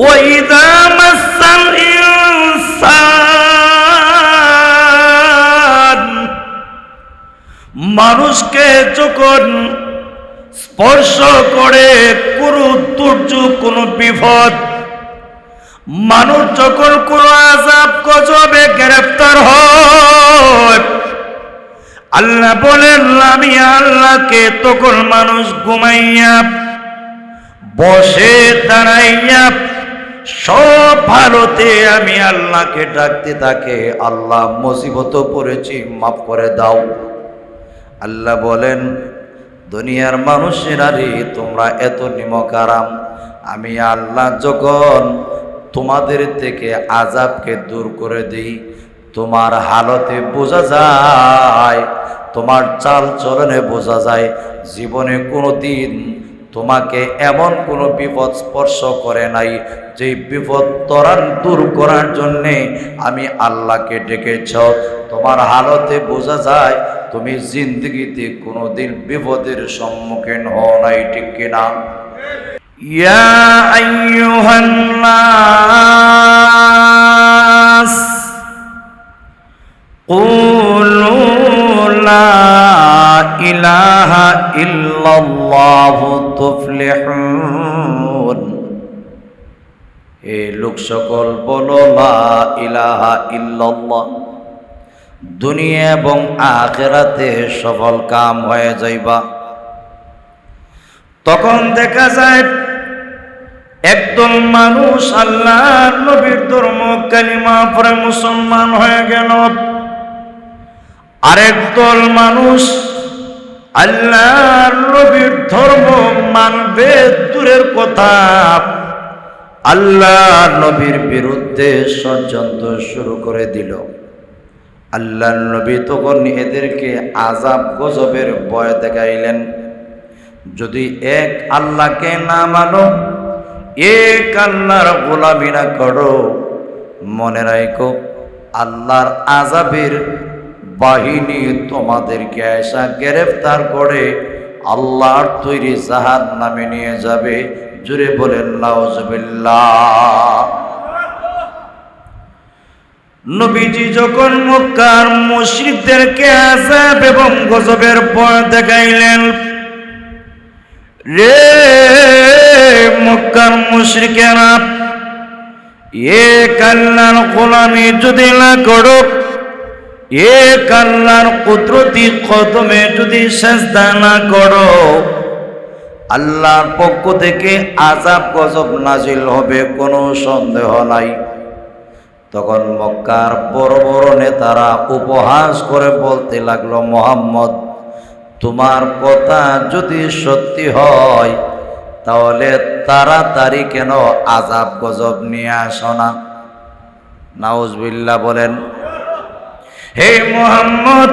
وإذا مس الإنسان মানুষকে যখন স্পর্শ করে কোনো দুর্যোগ, কোনো বিপদ, মানুষ যখন কোনো আযাব গজবে গ্রেফতার হয়, আল্লাহ বলেন আমি আল্লাহকে তখন মানুষ ঘুমাইয়া বসে দাঁড়াইয়া সব ভারতে আমি আল্লাহকে ডাকতে থাকে, আল্লাহ মুসিবত পড়েছি মাফ করে দাও। আল্লাহ বলেন দুনিয়ার মানুষেরা রে, তোমরা এত নিমকারাম, আমি আল্লাহ যখন তোমাদের থেকে আযাবকে দূর করে দিই, তোমার হালতে বোঝা যায়, তোমার চাল চলনে বোঝা যায় জীবনে কোনো দিন তোমাকে এমন কোনো বিপদ স্পর্শ করে নাই যে বিপদ ত্বরান দূর করার জন্যে আমি আল্লাহকে ডেকেছ। তোমার হালতে বোঝা যায় তুমি জিন্দগিতে কোনো দিন বিপদের সম্মুখীন হও নাই, ঠিক কিনা? ইয়া আইয়ুহান নাস কুলু লা ইলাহা ইল্লাল্লাহু তুফলিহুন। হে লোক সকল বলো লা ইলাহা ইল্লাল্লাহ, দুনিয়া এবং আখিরাতে সফল কাম হয়ে যাইবা। তখন দেখা যায় একদল মানুষ আল্লাহর নবীর ধর্ম কালিমা পড়ে মুসলমান হয়ে গেল, আরেক দল মানুষ আল্লাহর নবীর ধর্ম মানবে দূরের কথা, আল্লাহর নবীর বিরুদ্ধে ষড়যন্ত্র শুরু করে দিল। আল্লাহর নবী তখন এদেরকে আযাব গজবের ভয় দেখাইলেন, যদি এক আল্লাহকে না মানো, এক আল্লাহর গোলামি না করো, মনে রাখো আল্লাহর আযাবের বাহিনী তোমাদেরকে এসা গ্রেফতার করে আল্লাহর তৈরি জাহান্নামে নিয়ে যাবে। জুড়ে বলেন নাউজুবিল্লাহ। নবীজি যখন মক্কার মুশরিকদেরকে আযাব এবং গজবের ভয় দেখাইলেন, রে মক্কার মুশরিকেরা, এক আল্লাহর গোলামি যদি না করো, এক আল্লাহর কুদরতি কদমে যদি সিজদা না করো, আল্লাহর পক্ষ থেকে আযাব গজব নাজিল হবে, কোনো সন্দেহ নাই। তখন মক্কার বড় বড় নেতারা উপহাস করে বলতে লাগলো, মুহাম্মদ তোমার কথা যদি সত্যি হয় তাহলে তাড়াতাড়ি কেন আযাব গজব নিয়ে আসো না? নাউজুবিল্লাহ বলেন। হে মুহাম্মদ,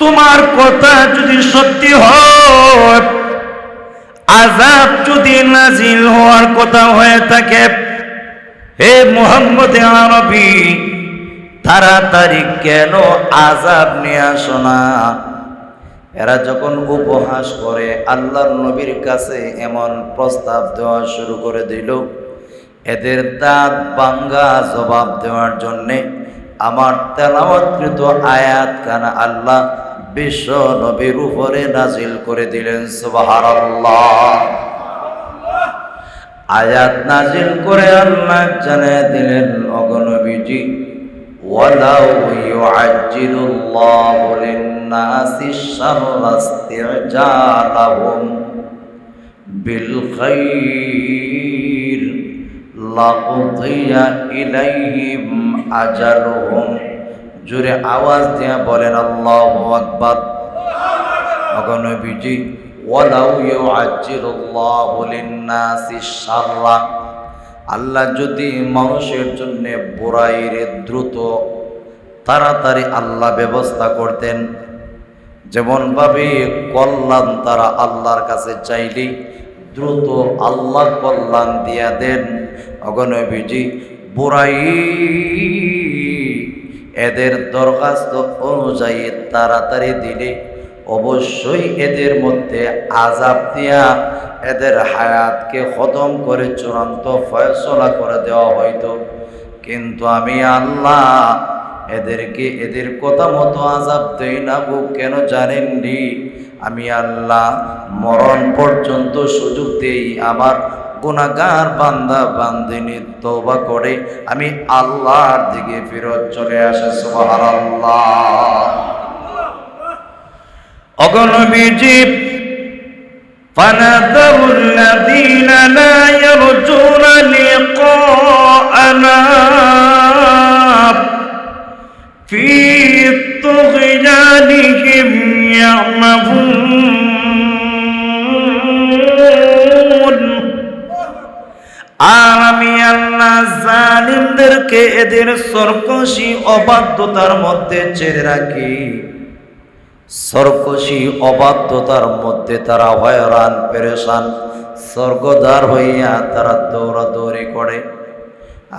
তোমার কথা যদি সত্যি হয়, আযাব যদি নাজিল হওয়ার কথা হয়ে থাকে, হে মুহাম্মদ আরবি, তাড়াতাড়ি কেন আযাব নিয়ে আসো না? এরা যখন উপহাস করে আল্লাহর নবীর কাছে এমন প্রস্তাব দেওয়া শুরু করে দিল, এদের দাঁত ভাঙ্গা জবাব দেওয়ার জন্যে আমার তেলাওয়াতকৃত আয়াত কানা আল্লাহ বিশ্ব নবীর উপরে নাজিল করে দিলেন। সুবহানাল্লাহ। আয়াত নাজিল করে আল্লাহ জানিয়ে দিলেন, ওগো নবীজি, ওয়ালাউ ইউআজ্জিলুল্লাহু লিন-নাসি শাররা ইসতি'জালাহুম বিল খাইর লাকুদিয়া ইলাইহিম আজালুহুম। জোরে আওয়াজ দিয়ে বলেন আল্লাহু আকবার। ওগো নবীজি, ওয়ালাউ ইউআজ্জিলুল্লাহু লিন-নাসি শাররা, আল্লাহ যদি মানুষের জন্য বুরাইয়ের দ্রুত তাড়াতাড়ি আল্লাহ ব্যবস্থা করতেন, যেমনভাবে কল্যাণ তারা আল্লাহর কাছে চাইলেই দ্রুত আল্লাহ কল্যাণ দিয়া দেন, ওগো নবীজি বুরাই এদের দরখাস্ত অনুযায়ী তাড়াতাড়ি দিলে অবশ্যই এদের মধ্যে আযাব দিয়া এদের হায়াতকে খতম করে চূড়ান্ত ফয়সালা করে দেওয়া হইতো। কিন্তু আমি আল্লাহ এদেরকে এদের কথা মতো আযাব দেই না গো। কেন জানেননি? আমি আল্লাহ মরণ পর্যন্ত সুযোগ দেই আমার গুনাহগার বান্দা বান্দিনী তওবা করে আমি আল্লাহর দিকে ফিরত চলে আসে। সুবহানাল্লাহ। অগণবিজি فنذر الذين لا يرجون لقاءنا في طغيانهم يعمهون। আর আমি আল্লাহ জালিমদেরকে এদের সরকশি অবাধ্যতার মধ্যে ছেড়ে রাখি। সরকশি অবাধ্যতার মধ্যে তারা হয়রান পেরেশান স্বর্গদ্বার হইয়া তারা দৌড়াদৌড়ি করে।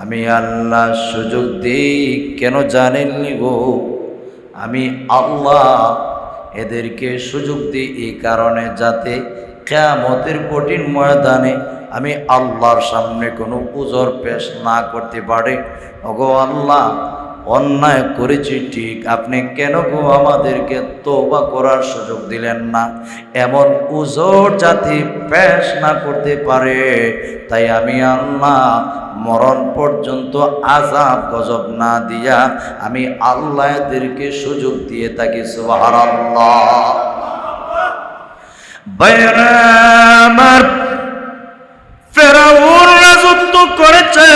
আমি আল্লাহ সুযোগ দিই কেন জানেননি গো? আমি আল্লাহ এদেরকে সুযোগ দিই এই কারণে যাতে কিয়ামতের কঠিন ময়দানে আমি আল্লাহর সামনে কোনো উজর পেশ না করতে পারে। ওগো আল্লাহ, অন্যায় করেছি ঠিক, আপনি কেন গো আমাদেরকে তওবা করার সুযোগ দিলেন না? এমন উজর জাতি পেশ না করতে পারে। তাই আমি আল্লাহ মরণ পর্যন্ত আযাব গজব না দিয়া আমি আল্লাহ এদেরকে সুযোগ দিয়ে থাকি। সুবহানাল্লাহ। আমার ফেরাউন রাজত্ব করেছে,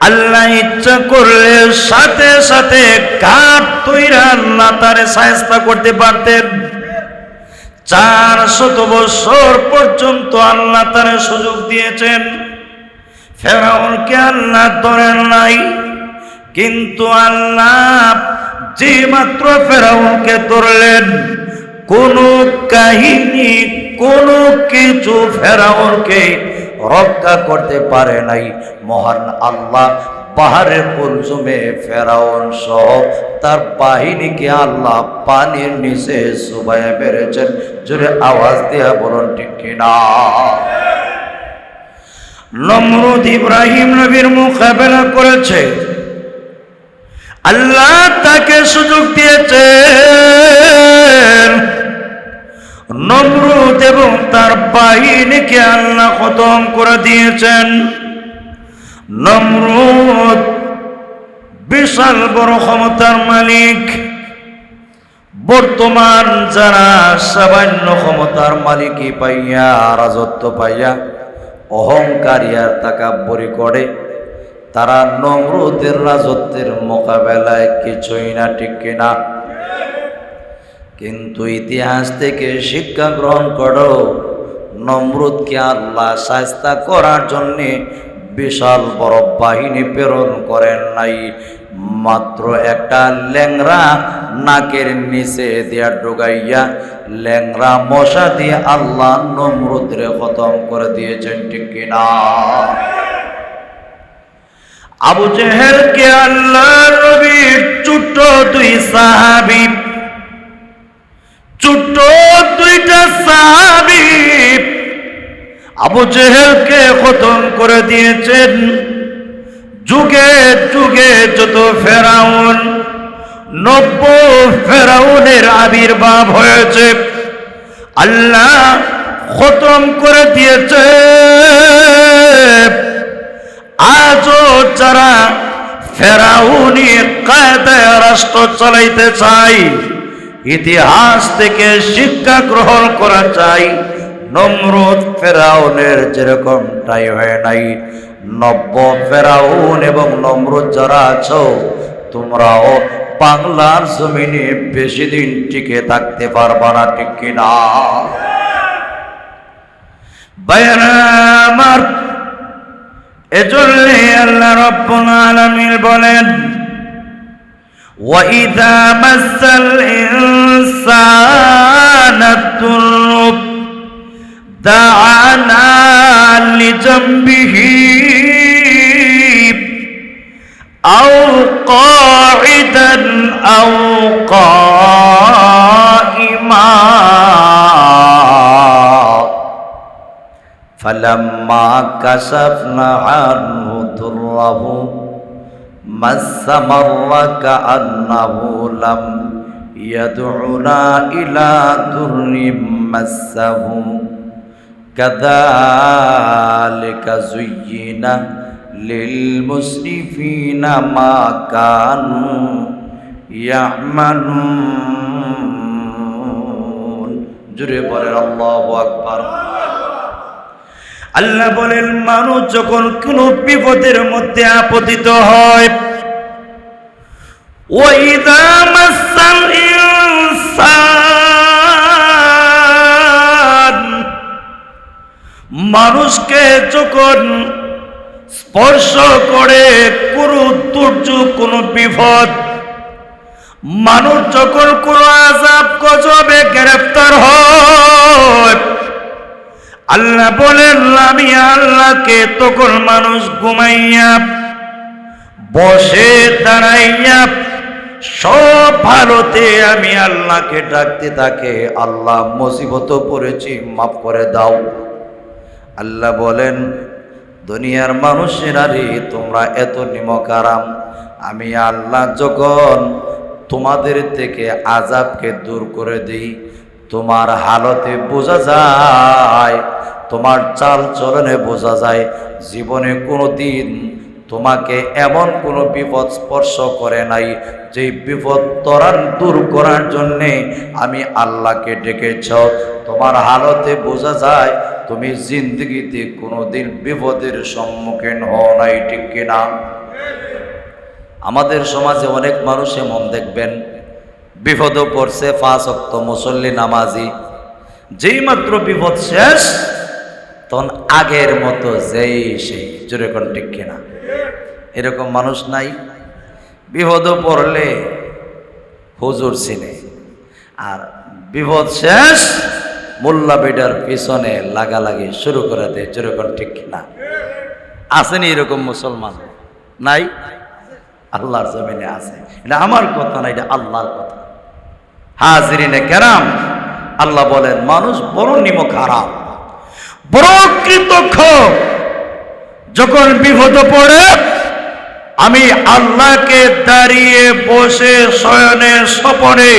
আল্লাহ ইচ্ছা করলে সাথে সাথে কাঠ তৈরা আল্লাহ তারে শায়েস্তা করতে পারতেন। 400 বছর পর্যন্ত আল্লাহ তারে সুযোগ দিয়েছেন। ফেরাউনকে আল্লাহ ধরেন নাই, কিন্তু আল্লাহ যে মাত্র ফেরাউনকে ধরলেন কোন কাহিনী কোনো কিছু ফেরাউনকে রক্ষা করতে পারে নাই। মহান আল্লাহ পাহাড়ের কুলজুমে ফেরাউন সহ তার বাহিনীকে আল্লাহ পানির নিচে চুবাইয়া মেরেছেন। জোরে আওয়াজ দিয়া বলুন ঠিক কিনা? নমরুদ ইব্রাহিম নবীর মোকাবেলা করেছে, আল্লাহ তাকে সুযোগ দিয়েছেন। নমরুদ এবং তার বাহিনীকে আল্লাহ খতম করে দিয়েছেন। নমরুদ বিশাল বড় ক্ষমতার মালিক। বর্তমান যারা সামান্য ক্ষমতার মালিকই পাইয়া রাজত্ব পাইয়া অহংকারী আর তাকাব্বুরি করে, তারা নমরুদের রাজত্বের মোকাবেলায় কিছুই না, ঠিক কিনা? কিন্তু ইতিহাস থেকে শিক্ষা গ্রহণ করো, নমরুদকে আল্লাহ শায়েস্তা করার জন্যে বিশাল বড় বাহিনী প্রেরণ করেন নাই। মাত্র একটা ল্যাংরা নাকের নিচে দিয়া ঢুকাইয়া ল্যাংরা মশা দিয়ে আল্লাহ নমরুদরে খতম করে দিয়েছেন, ঠিক কিনা? আবু জেহেলকে আল্লাহ নবীর ছোট্ট 2 সাহাবী, ছোট্ট 2টা সাহাবী আবু জেহেলকে খতম করে দিয়েছেন। যুগে যুগে যত ফেরাউন 90 ফেরাউনের আবির্ভাব হয়েছে, আল্লাহ খতম করে দিয়েছে। আজও যারা ফেরাউনি কায়দায় রাষ্ট্র চালাইতে চাই, ইতিহাস থেকে শিক্ষা গ্রহণ করা চাই। নমরুদ ফেরাউনের যেরকমটাই হয় নাই, 90 ফেরাউন এবং নমরুদ যারা আছো, তোমরাও বাংলার জমিনে বেশি দিন টিকে থাকতে পারবা না, ঠিক কিনা? ভাইয়েরা আমার, এজন্য আল্লাহ রাব্বুল আলামিন বলেন, وَإِذَا مَسَّ الْإِنسَانَ الضُّرُّ دَعَانَا لِجَنبِهِ أَوْ قَاعِدًا أَوْ قَائِمًا ফালাম্মা কাশাফনা আনহু দুররাহু মাসসা মাররা কাআন্নাহু লাম ইয়াদউনা ইলা দুররিম মাসসাহু কাযালিকা যুয়্যিনা লিল মুসরিফিনা মা কানু ইয়ামালুন। জোরে বলেন আল্লাহু আকবার। আল্লাহ বলেন, মানুষ যখন কোন বিপদের মধ্যে আপতিত হয়, ওয়াইদা মাসাল ইনসান, মানুষকে যখন স্পর্শ করে কোনো দুর্যোগ, কোনো বিপদ, মানুষ যখন কোনো আযাব গজবে গ্রেফতার হয়, আল্লাহ বলেন আমি আল্লাহকে তখন মানুষ ঘুমাইয়া বসে দাঁড়াইয়া সব ভারতে আমি আল্লাহকে ডাকতে থাকে, আল্লাহ মুসিবত পড়েছি মাফ করে দাও। আল্লাহ বলেন, দুনিয়ার মানুষেরা রে, তোমরা এত নিমকারাম, আমি আল্লাহ যখন তোমাদের থেকে আযাবকে দূর করে দিই, তোমার হালতে বোঝা যায়, তোমার চাল চলনে বোঝা যায়, জীবনে কোনো দিন তোমাকে এমন কোনো বিপদ স্পর্শ করে নাই যে বিপদ ত্বরান দূর করার জন্যে আমি আল্লাহকে ডেকেছ। তোমার হালতে বোঝা যায় তুমি জিন্দগিতে কোনো দিন বিপদের সম্মুখীন হও নাই, ঠিক কিনা? আমাদের সমাজে অনেক মানুষ এমন দেখবেন, বিপদও পড়ছে, 5 ওয়াক্ত মুসল্লি নামাজি, যেই মাত্র বিপদ শেষ তখন আগের মতো যেই সেই, জোরে কোন ঠিক কিনা? এরকম মানুষ নাই? বিপদও পড়লে হুজুর চিনে, আর বিপদ শেষ মোল্লা বেডার পিছনে লাগালাগি শুরু করে দেয়, জোরে কোন ঠিক কিনা? আসেনি এরকম মুসলমান? নাই? আল্লাহর জমিনে আছে। এটা আমার কথা না, এটা আল্লাহর কথা। হাজিরিনে কেরাম, আল্লাহ বলেন মানুষ বড় নিমখারাম, বড় কৃতজ্ঞ। যখন বিপদ পড়ে আমি আল্লাহকে দাঁড়িয়ে বসে শয়নে স্বপনে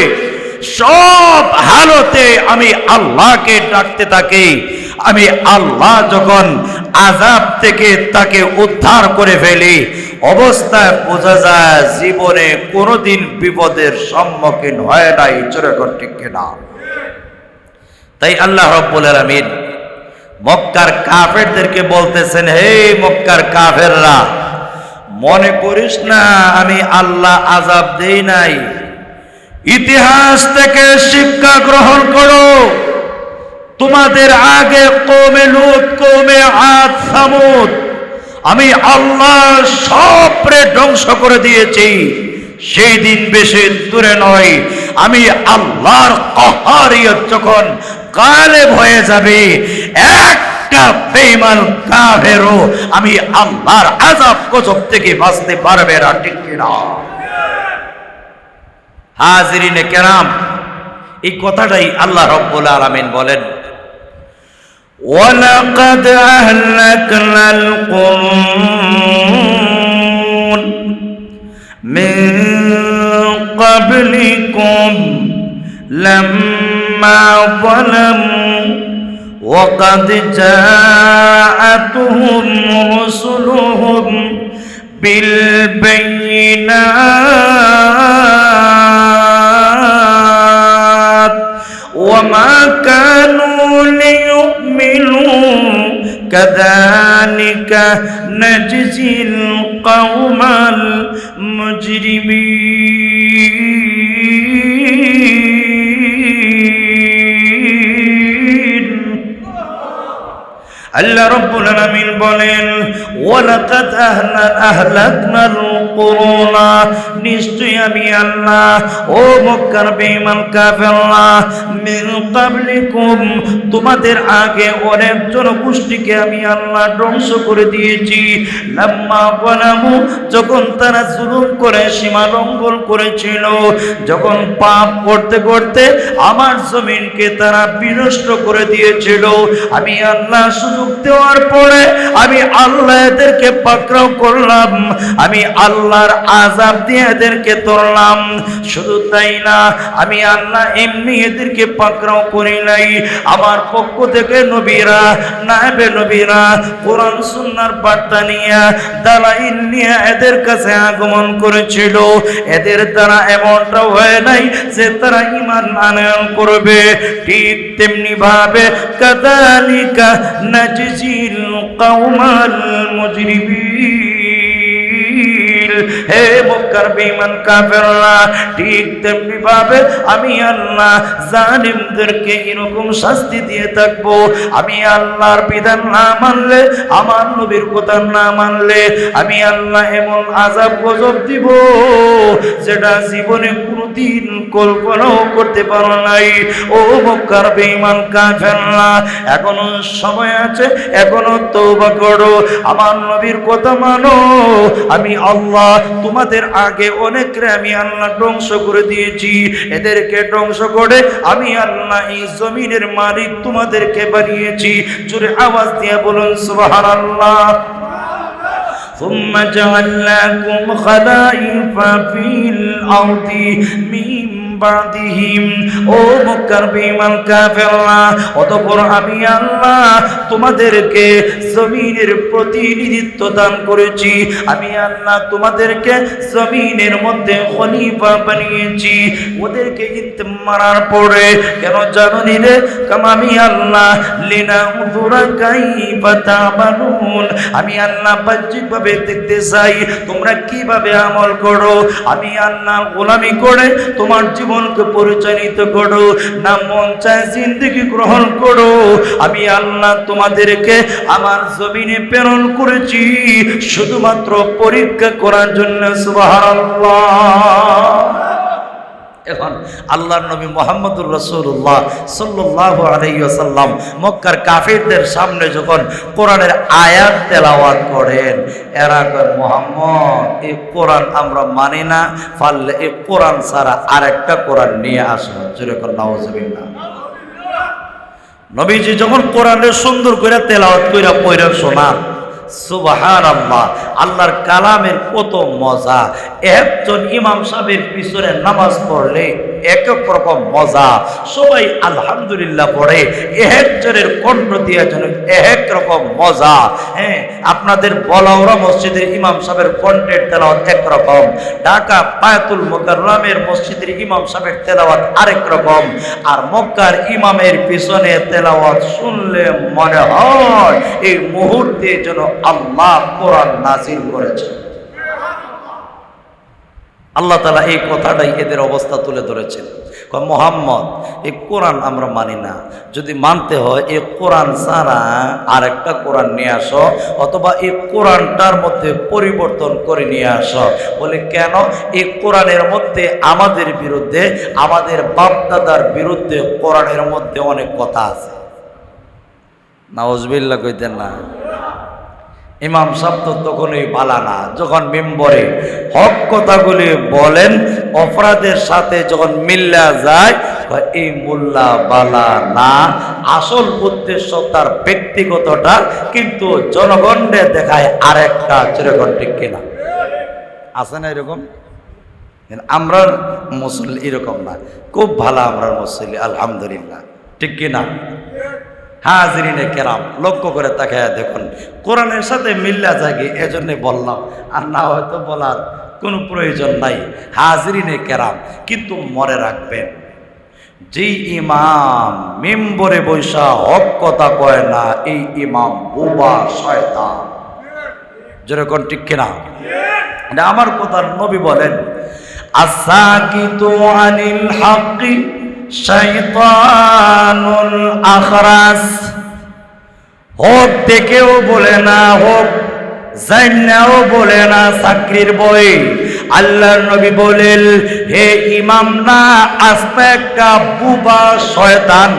সব হালতে আমি আল্লাহকে ডাকতে থাকি। আমি আল্লাহ যখন আযাব থেকে তাকে উদ্ধার করে ফেলি, অবস্থায় বোঝা যায় জীবনে কোনোদিন বিপদের সম্মুখীন হয় নাই, জোরে ঠিক কিনা? তাই আল্লাহ রাব্বুল আলামিন মক্কার কাফেরদেরকে বলতেছেন, হে মক্কার কাফেররা, মনে করিস না আমি আল্লাহ আযাব দেই নাই। ইতিহাস থেকে শিক্ষা গ্রহণ করো। তোমাদের আগে কওমে লূত, কওমে আদ, সামুদ আমি আল্লাহ সবরে ধ্বংস করে দিয়েছি। সেই দিন বেশি দূরে নয়, আমি আল্লাহর কাহারিয়ত যখন গায়েব হয়ে যাবে, একটা বেঈমান কাফেরও আমি আল্লাহর আযাব গজব থেকে বাঁচতে পারবে না, ঠিক কিনা? হাজিরিনে কেরাম, এই কথাটাই আল্লাহ রাব্বুল আলামিন বলেন, ওয়ালাকাদ আহলাকনাল কুরুন মিন ক্বাবলিকুম লাম্মা যালামু ওয়াকাদ জাআতুহুম রুসুলুহুম বিল বাইয়িনাত ওয়ামা কানু লিয়ুমিনু কাযালিকা নাজজিল কওমাল মুজরিমিন। আল্লাহ রাব্বুল আলামিন বলেন, ওয়ালাকাদ আহলাকনাল কুরুনা, নিশ্চয়ই আমি আল্লাহ ও মক্কার বেঈমান কাফেররা, মিন ক্বাবলিকুম তোমাদের আগে অনেক জনগোষ্ঠীকে আমি আল্লাহ ধ্বংস করে দিয়েছি। লাম্মা যালামু যখন তারা জুলুম করে সীমা লঙ্ঘন করেছিল, যখন পাপ করতে করতে আমার জমিনকে তারা বিনষ্ট করে দিয়েছিল, আমি আল্লাহ শুধু সুযোগ দেওয়ার পরে আমি আল্লাহ এদেরকে পাকড়াও করলাম, আমি আল্লাহর আযাব দিয়ে এদেরকে ধরলাম। শুধু তাই না, আমি আল্লাহ এমনি এদেরকে পাকড়াও করি নাই, আমার পক্ষ থেকে নবীরা, নায়েবে নবীরা কোরআন সুন্নাহর বার্তা নিয়ে, দালাইল নিয়ে এদের কাছে আগমন করেছিল। এদের দ্বারা এমনটা হয় নাই যে তারা ঈমান আনয়ন করবে। ঠিক তেমনি ভাবে কাযালিকা নাজজিল কওমাল মুজরিমিন, হে মক্কার বেঈমান কাফেররা, ঠিক তেমনি ভাবে আমি আল্লাহ জালিমদেরকে এরকম শাস্তি দিয়ে থাকবো। আমি আল্লাহর বিধান না মানলে, আমার নবীর কথা না মানলে আমি আল্লাহ এমন আযাব গজব দিব যেটা জীবনে কোনোদিন কল্পনাও করতে পারো নাই। ও মক্কার বেঈমান কাফেররা, এখনো সময় আছে, এখনো তওবা করো, আমার নবীর কথা মানো। আমি আল্লাহ তোমাদের আগে অনেকরে আমি আল্লাহ ধ্বংস করে দিয়েছি। এদেরকে ধ্বংস করে আমি আল্লাহ এই জমিনের মালিক তোমাদেরকে বানিয়েছি। জোরে আওয়াজ দিয়ে বলুন সুবহানাল্লাহ। ثم جعلناكم خلائف في الأرض من بعدهم, ও মক্কার বেঈমান কাফেররা, অতঃপর আমি আল্লাহ তোমাদেরকে জমিনের প্রতিনিধিত্ব দান করেছি। আমি আল্লাহ তোমাদেরকে জমিনের মধ্যে খলিফা বানিয়েছি। ওদেরকে মারার পরে কেন জানো রে? কারণ আমি আল্লাহ লিনাউযুরা কাইফা তা'মালুন, আমি আল্লাহ বাহ্যিকভাবে দেখতে চাই তোমরা কিভাবে আমল করো। আমি আল্লাহ গোলামি করে তোমার জীবনকে পরিচালিত করো, না মন চায় জিন্দেগি গ্রহণ করো। আমি আল্লাহ তোমাদেরকে আমার জমিনে প্রেরণ করেছি শুধুমাত্র পরীক্ষা করার জন্য। সুবহানাল্লাহ। এখন আল্লাহর নবী মুহাম্মদুর রাসূলুল্লাহ সাল্লাল্লাহু আলাইহি ওয়াসাল্লাম মক্কার কাফিরদের সামনে যখন কোরআনের আয়াত তেলাওয়াত করেন, এরা কয় মুহাম্মদ এই কোরআন আমরা মানি না, পারলে এই কোরআন ছাড়া আরেকটা কোরআন নিয়ে আসো। জোরে করে নাউজুবিল্লাহ। নবীজি যখন কোরআনের সুন্দর করে তেলাওয়াত কইরা পড়া শোনান, সুবহানাল্লাহ, আল্লাহর কালামের কত মজা। একজন ইমাম সাহেবের পিছনে নামাজ পড়লে এক এক রকম মজা, সবাই আলহামদুলিল্লাহ পড়ে, একজনের কণ্ঠ দিয়ে যেন এক রকম মজা। হ্যাঁ, আপনাদের বলাউরা মসজিদের ইমাম সাহেবের কণ্ঠের তেলাওয়াত একরকম, ঢাকা বায়তুল মুকাররমের মসজিদের ইমাম সাহেবের তেলাওয়াত আরেক রকম, আর মক্কার ইমামের পিছনে তেলাওয়াত শুনলে মনে হয় এই মুহূর্তে যেন আল্লাহ কোরআন নাযিল করেছে। আল্লাহ তাআলা এই কথাটাই এদের অবস্থা তুলে ধরেছেন। মুহাম্মদ এই কোরআন আমরা মানি না, যদি মানতে হয় এই কোরআন ছাড়া আরেকটা কোরআন নিয়ে আসো, অথবা এই কোরআনটার মধ্যে পরিবর্তন করে নিয়ে আসো। বলে কেন? এই কোরআনের মধ্যে আমাদের বিরুদ্ধে, আমাদের বাপদাদার বিরুদ্ধে কোরআনের মধ্যে অনেক কথা আছে। নাউজুবিল্লাহ কইতেন না? ইমাম সাহেব তো তখনই বালা না, যখন মিম্বরে হক কথাগুলি বলেন অপরাধের সাথে যখন মিল্লা যায়, এই মোল্লা বালা না, আসল উদ্দেশ্য তার ব্যক্তিগতটা, কিন্তু জনগণে দেখায় আরেকটা। যেরকম ঠিক কিনা? আছে না এরকম? আমরা মুসল্লি এরকম না, খুব ভালো আমরা মুসল্লি আলহামদুলিল্লাহ, ঠিক কিনা? হাজিরিনে কেরাম, লক্ষ্য করে তাকায় দেখুন কোরআনের সাথে মিল্লা জাগে, এজন্য বললাম, আর না হয়তো বলার কোনো প্রয়োজন নাই। হাজিরিনে কেরাম, কিন্তু মনে রাখবেন, যেই ইমাম মিম্বরে বৈশা হক কথা কয় না, এই ইমাম বোবা শয়তান। যেরকম ঠিক কিনা? এটা আমার কথা। নবী বলেন, আসাকিতু আনিল হাক্কি শয়তানুল আখরাস। হোক দেখেও বলে না, হোক জান্নাও বলে না, চাকরির বই। আল্লাহর নবী বলেন, হে ইমাম না, আস্তে একটা বুবা শয়তান।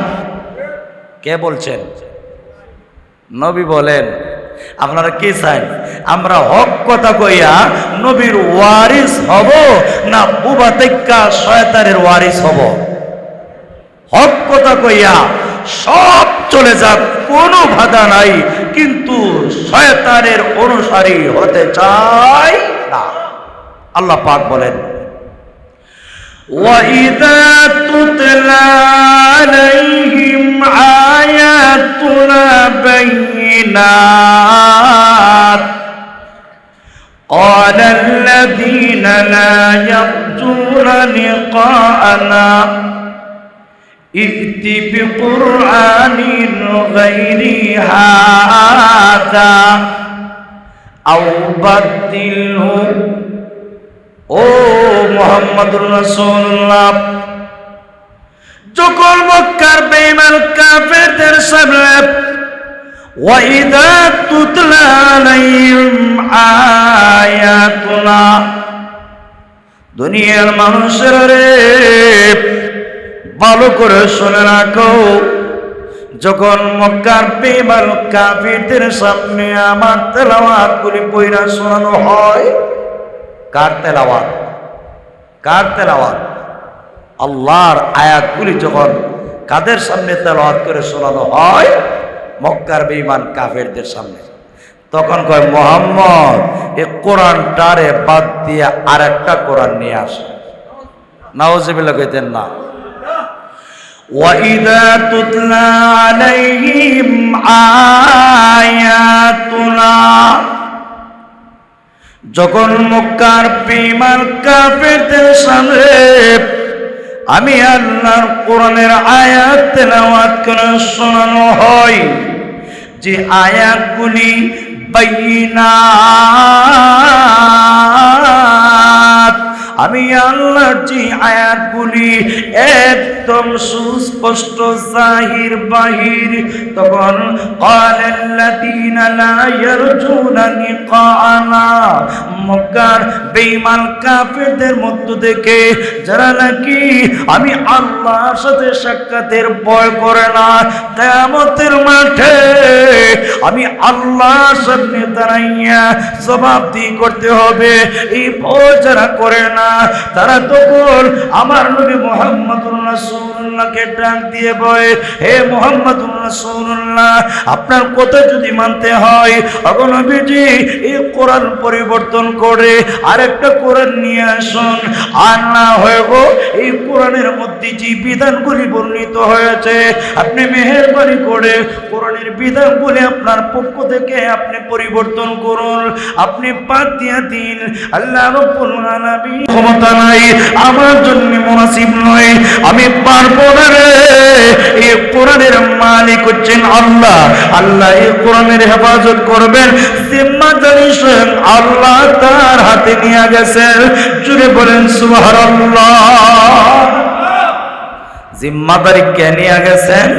কে বলছেন? নবী বলেন। আপনারা কি চান? আমরা হক কথা কইয়া নবীর ওয়ারিস হব, না বুবা তেক্কা শয়তানের ওয়ারিস হব? হক কথা কইয়া সব চলে যাক, কোনো বাধা নাই, কিন্তু শয়তানের অনুসারী হতে চাই না। আল্লাহ পাক বলেন, وَإِذَا تُتْلَى عَلَيْهِمْ آيَاتُنَا بَيِّنَاتٍ قَالَ الَّذِينَ لَا يَرْجُونَ لِقَاءَنَا ائْتِ بِقُرْآنٍ غَيْرِ هَذَا أَوْ بَدِّلْهُ। ও মুহাম্মদুর রাসূলুল্লাহ, যখন মক্কার বেঈমান কাফেরদের সামনে ওয়াইদা তুতলা আলাইহিম আয়াতুনা, দুনিয়ার মানুষের রে ভালো করে শুনে রাখো, যখন মক্কার বেঈমান কাফেরদের সামনে আমার তেলাওয়াতগুলি পড়া শোনানো হয়। কার তেলাওয়াত? কার তেলাওয়াত? আল্লাহর আয়াতগুলি যখন কাদের সামনে তেলাওয়াত করে শোনানো হয়? মক্কার বেঈমান কাফেরদের সামনে। তখন কয়, মুহাম্মদ এই কোরআনটারে বাদ দিয়ে আরেকটা কোরআন নিয়ে আসে। নাউজুবিল্লাহ কইতেন না। وَإِذَا تُتْلَى عَلَيْهِمْ آيَاتُنَا, যখন মক্কার বেঈমান কাফেরদের সামনে আমি আল্লাহর কোরআনের আয়াত তেলাওয়াত করে শোনানো হয়, যে আয়াতগুলি বাইয়িনাত, আমি আল্লাহর যে আয়াতগুলি একদম সুস্পষ্ট জাহির বাহির, তখন ক্বালাল্লাযীনা লা ইয়ারজুনা লিকাআনা, মক্কার বেঈমান কাফেরদের মধ্য থেকে যারা নাকি আমি আল্লাহর সাথে সাক্ষাতের ভয় করে না, কিয়ামতের মাঠে আমি আল্লাহর সামনে দাঁড়াইয়া জবাবদিহি করতে হবে, এই ভয় যারা করে না তারা তখন আমার নবী মুহাম্মদুর রাসূলুল্লাহকে ডাক দিয়ে বলে, হে মুহাম্মদুর রাসূলুল্লাহ, আপনার কথা যদি মানতে হয়, ওগো নবীজি এই কোরআন পরিবর্তন করে আরেকটা কোরআন নিয়ে আসুন। আর না হয় গো, এই কোরআনের মধ্যে যে বিধানগুলি বর্ণিত হয়েছে আপনি মেহেরবানি করে কোরআনের বিধানগুলি আপনার পক্ষ থেকে আপনি পরিবর্তন করুন, আপনি বাদ দিয়ে দিন। আল্লাহ রাব্বুল আলামিন ক্ষমতা নাই, আমার জন্য মুনাসিব নয়, আমি পারবো না রে। এই কোরআনের মালিক হচ্ছেন আল্লাহ। আল্লাহ এই কোরআনের হেফাজত করবেন, জিম্মাদারি স্বয়ং আল্লাহ তার হাতে নিয়ে গেছেন। জুড়ে বলেন সুবহানাল্লাহ। জিম্মাদারি কে নিয়ে গেছেন?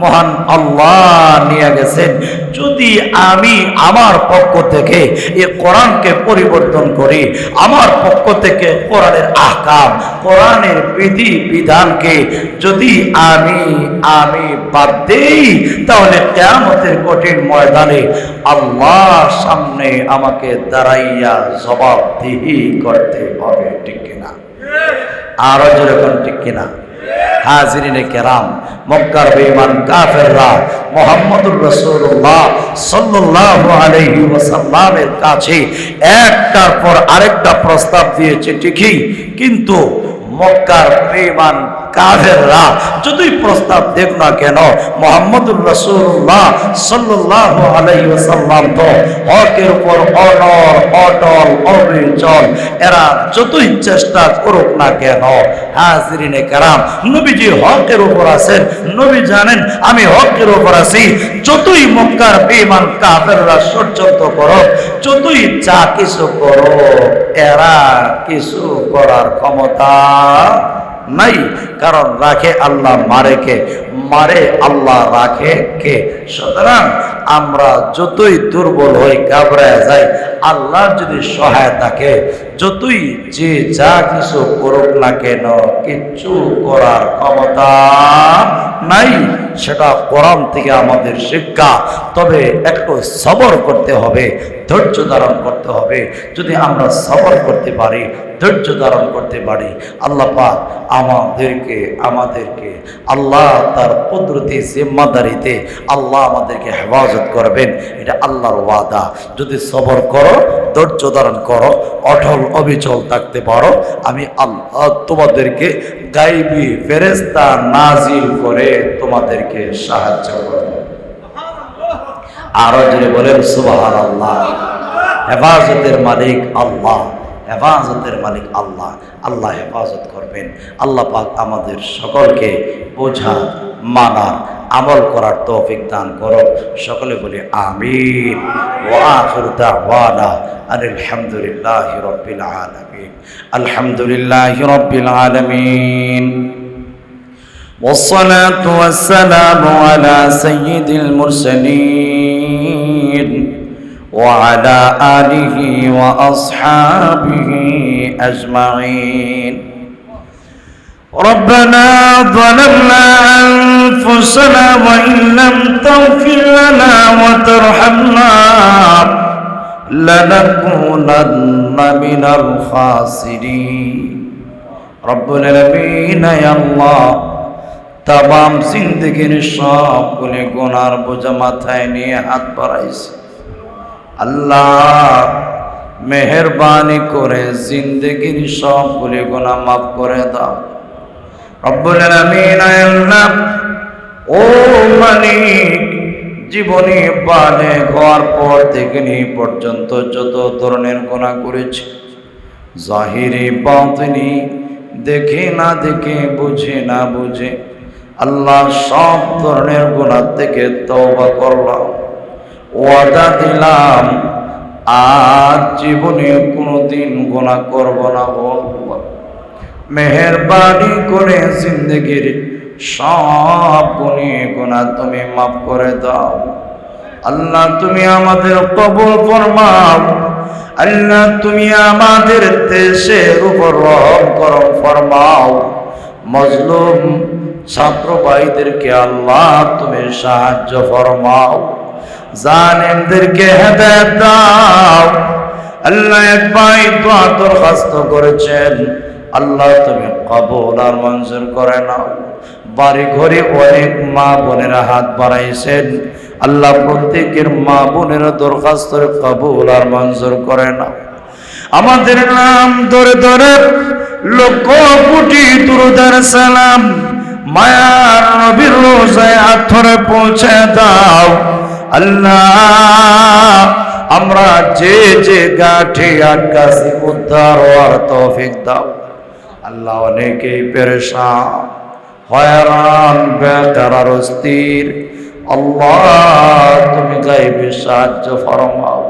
মহান আল্লাহ নিয়ে গেছেন। যদি আমি আমার পক্ষ থেকে এই কোরআনকে পরিবর্তন করি, আমার পক্ষ থেকে কোরআনের আহকাম, কোরআনের বিধি বিধানকে যদি আমি বাদ দেই, তাহলে কিয়ামতের কঠিন ময়দানে আল্লাহর সামনে আমাকে দাঁড়াইয়া জবাবদিহি করতে হবে। ঠিক কিনা? আরো যেরকম ঠিক কিনা? হাজিরিনে কেরাম, মক্কার বেঈমান কাফেররা মুহাম্মদুর রাসূলুল্লাহ সাল্লাল্লাহু আলাইহি ওয়াসাল্লামের কাছে একটার পর আরেকটা প্রস্তাব দিয়েছে ঠিকই, কিন্তু মক্কার বেঈমান কাফেররা যতই প্রস্তাব দেখ না কেন, মুহাম্মদুর রাসূলুল্লাহ সাল্লাল্লাহু আলাইহি ওয়াসাল্লাম তো হকের উপর অনড় অটল অবিচল। এরা যতই চেষ্টা করুক না কেন, হাজিরিনে কেরাম, নবীজি হকের উপর আছেন, নবী জানেন আমি হকের উপর আছি। যতই মক্কার বেঈমান কাফেররা ষড়যন্ত্র করো, যতই যা কিছু করো, এরা কিছু করার ক্ষমতা নাই। কারণ রাখে আল্লাহ, মারে কে? মারে আল্লাহ, রাখে কে? সুতরাং আমরা যতই দুর্বল হই, ঘাবড়ায় যাই, আল্লাহ যদি সহায় থাকে, যতই যে যা কিছু করুক না কেন, কিচ্ছু করার ক্ষমতা নাই। সেটা কোরআন থেকে আমাদের শিক্ষা। তবে একটু সবর করতে হবে, ধৈর্য ধারণ করতে হবে। যদি আমরা সবর করতে পারি, ধৈর্য ধারণ করতে পারি, আল্লাহ পাক আমাদেরকে আল্লাহ তার কুদরতি জিম্মাদারিতে আল্লাহ আমাদেরকে হেফাজত করবেন। এটা আল্লাহর ওয়াদা। যদি সবর করো, ধৈর্য ধারণ করো, অটল অবিচল থাকতে পারো, আমি আল্লাহ তোমাদেরকে গায়বী ফেরেশতা নাজিল করে তোমাদেরকে সাহায্য করব। আরো জোরে বলেন সুবহানাল্লাহ। হেফাজতের মালিক আল্লাহ, হেফাজতের মালিক আল্লাহ। আল্লাহ হেফাজত করবেন। আল্লাহ পাক আমাদের সকলকে বোঝা, মানার, আমল করার তৌফিক দান করো। সকলে বলি আমিন। ওয়া আখিরু দাওয়ানা আনিল হামদুলিল্লাহি রাব্বিল আলামিন। আলহামদুলিল্লাহি রাব্বিল আলামিন। والصلاة والسلام على سيد المرسلين وعلى آله وأصحابه أجمعين. ربنا ظلمنا أنفسنا وإن لم تغفر لنا وترحمنا لنكونن من الخاسرين. رب العالمين يا الله তামাম জিন্দেগির সবগুলি গুনার বোঝা মাথায় নিয়ে হাত বাড়াইছে। আল্লাহ মেহেরবানি করে জিন্দেগির সবগুলি গুনাহ মাফ করে দাও। রব্বুল আলামিন আল্লাহ ও মালিক, জীবনে বালিগ হওয়ার পর থেকে নিয়ে পর্যন্ত যত ধরনের গুনাহ করেছি, জাহিরি বাতিনি, দেখে না দেখে, বুঝে না বুঝে, আল্লাহ সব ধরনের গুনাহ থেকে তওবা করলাম, ওয়াদা দিলাম আর জীবনে কোনোদিন গুনাহ করব না। মেহেরবানি করে জিন্দেগির সব গুনাহ তুমি মাফ করে দাও। আল্লাহ তুমি আমাদের কবুল ফরমাও। আল্লাহ তুমি আমাদের দেশের উপর রহম করম ফরমাও। মজলুম ছাত্র ভাইদেরকে আল্লাহ তুমি সাহায্য ফরমাও। জালিমদেরকে হেদায়েত দাও। আল্লাহ এক ভাই দোয়া দরখাস্ত করেছেন, আল্লাহ তুমি কবুল আর মঞ্জুর করে নাও। বাড়ি ঘরে অনেক মা বোনেরা হাত বাড়াইছেন, আল্লাহ প্রত্যেকের মা বোনেরা দরখাস্ত কবুল আর মঞ্জুর করে নাও। আমাদের নাম ধরে ধরে লক্ষ কোটি দুরূদ আর সালাম মায়ার নবীর রোজায় হাত ধরে পৌঁছে দাও। আল্লাহ আমরা যে যে গাঠে আটকাছি উদ্ধার হওয়ার তৌফিক দাও। আল্লাহ অনেকেই পেরেশান, হয়রান, বেকার আর অস্থির, আল্লাহ তুমি গায়বী সাহায্য ফরমাও।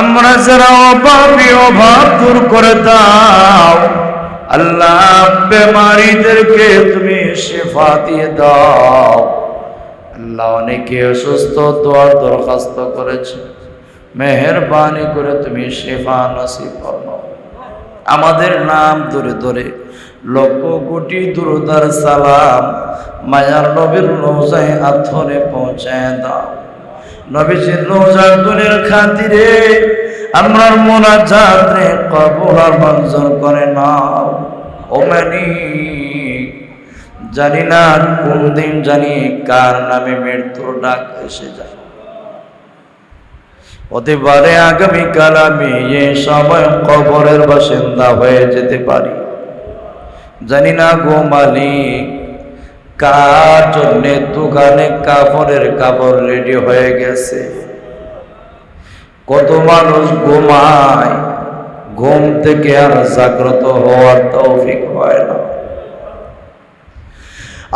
আমরা যারা অভাবী, অভাব দূর করে দাও। আল্লাহ বেমারিদেরকে তুমি শিফা দিয়ে দাও। আল্লাহ অনেকে অসুস্থ, দোয়া দরখাস্ত করেছে, মেহেরবানি করে তুমি শিফা নসিব ফরমাও। আমাদের নাম ধরে ধরে লক্ষ কোটি দুরূদ আর সালাম মায়ার নবীর রোজায় হাত ধরে পৌঁছায় দাও। নবীজির রোজার দুনের খাতিরে আমরার মুনাজাত রে কবুল আর মঞ্জুর করে নাও। ও মালিক, জানি না কোন দিন জানি কার নামে মৃত্যুর ডাক এসে যায়। হতে পারে আগামীকাল আমি এই সময় কবরের বাসিন্দা হয়ে যেতে পারি। জানি না গো মালিক, কার জন্য দোকানে কাপড়ের কাপড় রেডি হয়ে গেছে। কত মানুষ ঘুমায়, ঘুম থেকে আর জাগ্রত হওয়ার তৌফিক হয় না।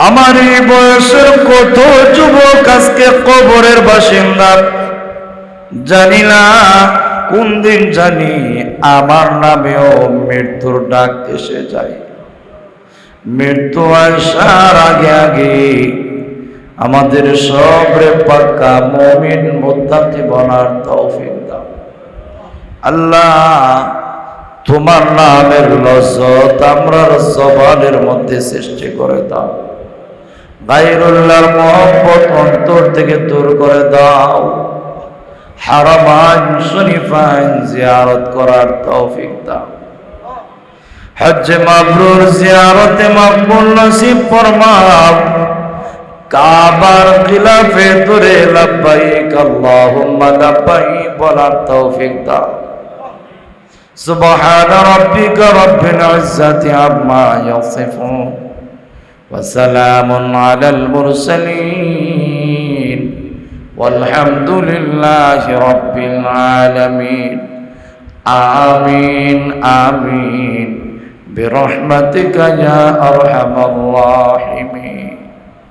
আমার এই বয়সের কত যুবক আজকে কবরের বাসিন্দা। জানি না কোন দিন জানি আমার নামেও মৃত্যুর ডাক এসে যায়। মৃত্যু আসার আগে আগে আমাদের সবরে পাক্কা মুমিন মুত্তাকি বনার তৌফিক দাও। আল্লাহ তোমার নামের লজ্জত আমরার জবানের মধ্যে সৃষ্টি করে দাও। গায়রুল্লাহর মহব্বত অন্তর থেকে দূর করে দাও। হারামাইন শরীফাইন জিয়ারত করার তৌফিক দাও। হজ্জ মাবরুর জিয়ারতে মকবুল নসিব ফরমাও। কাবার খিলাফে তোরে লব্বাইক আল্লাহুম্মা লব্বাইক বলার তৌফিক দাও। সুবহান রাব্বিকা রাব্বিল ইজ্জাতি আম্মা ইয়াসিফুন ওয়া সালামুন আলাল মুরসালিন ওয়ালহামদুলিল্লাহি রাব্বিল আলামিন। আমিন আমিন বিরহমাতিকা ইয়া আরহামার রাহিমিন।